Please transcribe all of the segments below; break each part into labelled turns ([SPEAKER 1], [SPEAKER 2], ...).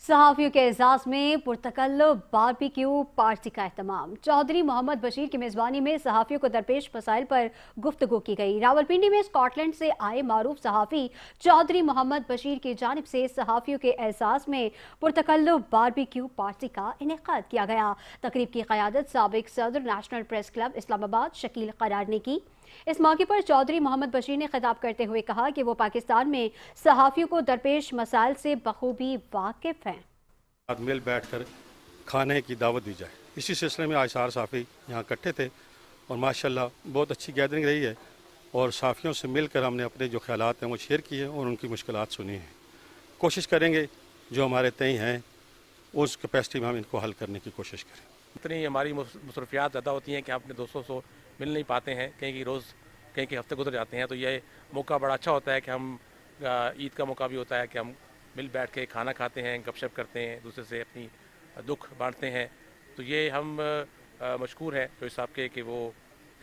[SPEAKER 1] सहाफ़ियों के एजाज़ में पुरतकल्लुफ़ barbecue party का एहतमाम। चौधरी मोहम्मद बशीर की मेज़बानी में सहाफ़ियों को दरपेश मसाइल पर गुफ्तगू की गई। रावलपिंडी में स्कॉटलैंड से आए मारूफ सहाफ़ी चौधरी मोहम्मद बशीर की जानिब से सहाफ़ियों के एजाज़ में पुरतकल्लुफ़ बारबेक्यू पार्टी का इनेकाद किया गया। तकरीब की क़यादत साबिक़ सदर national press club Islamabad Shakeel करार ने की। इस मौके पर चौधरी मोहम्मद बशीर ने खिताब करते हुए कहा कि वो पाकिस्तान में सहाफ़ियों को दरपेश मसाइल से बखूबी वाकिफ़ हैं।
[SPEAKER 2] मिल बैठकर खाने की दावत दी जाए। इसी सिलसिले में आज सारे साफ़ी यहाँ इकट्ठे थे और माशाल्लाह बहुत अच्छी गैदरिंग रही है और साफ़ियों से मिलकर हमने अपने जो ख्यालात हैं वो शेयर किए और उनकी मुश्किलात सुनी हैं। कोशिश करेंगे जो हमारे तय हैं उस कैपेसिटी में हम इनको हल करने की कोशिश करें।
[SPEAKER 3] इतनी हमारी मसरूफियात ज़्यादा होती हैं कि हम अपने दोस्तों से मिल नहीं पाते हैं, कहीं की रोज़ कहीं के हफ्ते गुजर जाते हैं। तो ये मौका बड़ा अच्छा होता है कि हम ईद का मौका भी होता है कि हम मिल बैठ के खाना खाते हैं, गपशप करते हैं, दूसरे से अपनी दुख बांटते हैं। तो ये हम मशकूर हैं चौधरी साहब के कि वो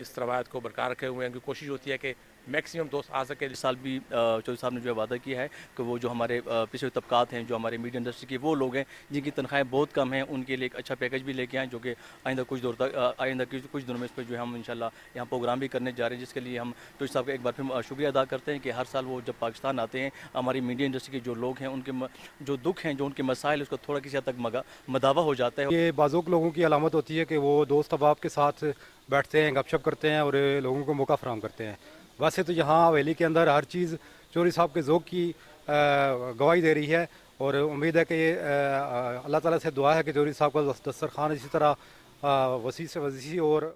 [SPEAKER 3] इस रवायत को बरकरार रखे हुए हैं। उनकी कोशिश होती है कि मैक्सिमम दोस्त आ सके।
[SPEAKER 4] इस साल भी चौधरी साहब ने जो है वादा किया है कि वो जो हमारे पिछड़े तबकात हैं, जो हमारे मीडिया इंडस्ट्री के वो लोग हैं जिनकी तनख्वाहें बहुत कम हैं, उनके लिए एक अच्छा पैकेज भी लेके आएँ, जो कि आइंदा कुछ दिनों में इस पर जो है हम इंशाल्लाह यहाँ प्रोग्राम भी करने जा रहे हैं, जिसके लिए हम चौधरी साहब का एक बार फिर शुक्रिया अदा करते हैं कि हर साल वो जब पाकिस्तान आते हैं हमारी मीडिया इंडस्ट्री के जो लोग हैं उनके जो दुख हैं, जो उनके मसाइल, उसका थोड़ा किसी हद तक मदावा हो जाता है।
[SPEAKER 5] ये बाज़ुक लोगों की अलामत होती है कि वो दोस्त अहबाब के साथ बैठते हैं, गपशप करते हैं और लोगों को मौका फराहम करते हैं। वैसे तो यहाँ हवेली के अंदर हर चीज़ चौधरी साहब के ज़ौक़ की गवाही दे रही है और उम्मीद है कि अल्लाह ताला से दुआ है कि चौधरी साहब का दस्तरखान इसी तरह वसी से वसी और